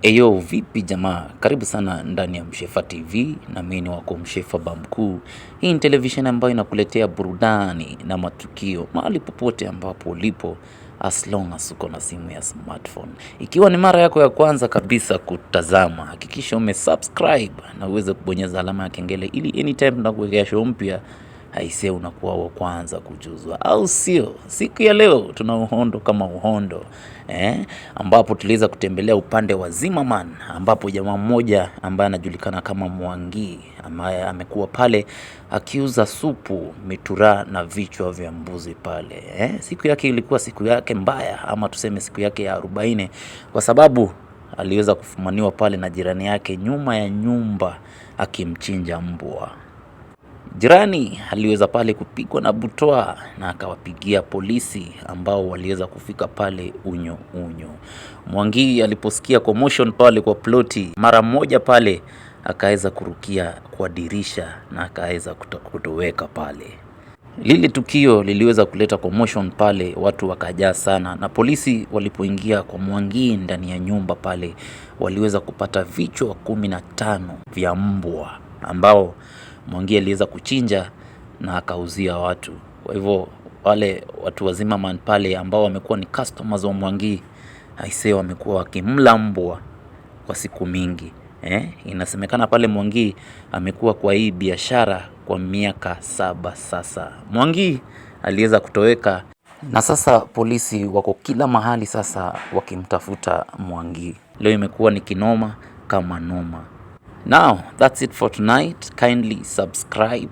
Eyo vipi jamaa, karibu sana ndani ya Mshefa TV na mimi ni wako Mshefa Bamkuu. Hii ni television ambayo inakuletea burudani na matukio mahali popote ambapo ulipo, as long as uko na simu ya smartphone. Ikiwa ni mara yako ya kwanza kabisa kutazama, hakikisha umesubscribe na uweze kubonyeza alama ya kengele ili anytime tunakuwekea show mpya aisee unakuwa wa kwanza kujuzwa, au sio? Siku ya leo tuna uhondo kama uhondo, ambapo tuliweza kutembelea upande wa Zimmerman, ambapo jamaa mmoja ambaye anajulikana kama Mwangi ambaye amekuwa pale akiuza supu, mitura na vichwa vya mbuzi pale. Siku yake ilikuwa siku yake mbaya, ama tuseme siku yake ya 40, kwa sababu aliweza kufumaniwa pale na jirani yake nyuma ya nyumba akimchinja mbwa. Jirani aliweza pale kupigwa na butwaa na akawapigia polisi ambao waliweza kufika pale unyo. Mwangi aliposikia commotion pale kwa ploti, mara moja pale akaweza kurukia kwa dirisha na akaweza kutoweka pale. Lile tukio liliweza kuleta commotion pale, watu wakajaa sana, na polisi walipoingia kwa Mwangi ndani ya nyumba pale waliweza kupata vichwa 15 vya mbwa ambao Mwangi aliweza kuchinja na akauzia watu. Kwa hivyo wale watu wa Zimmerman pale ambao wamekuwa ni customers wa Mwangi aisee wamekuwa wakimla mbwa kwa siku mingi. Inasemekana pale Mwangi amekuwa kwa hii biashara kwa miaka 7 sasa. Mwangi aliweza kutoweka na sasa polisi wako kila mahali sasa wakimtafuta Mwangi. Leo imekuwa ni kinoma kama noma. Now, that's it for tonight. Kindly subscribe,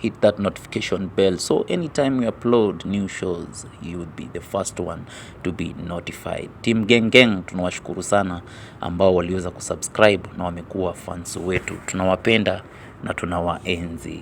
hit that notification bell, so anytime we upload new shows, you would be the first one to be notified. Team Gang, tunawashukuru sana ambao waliweza kusubscribe na wamekuwa fans wetu. Tunawapenda na tunawaenzi.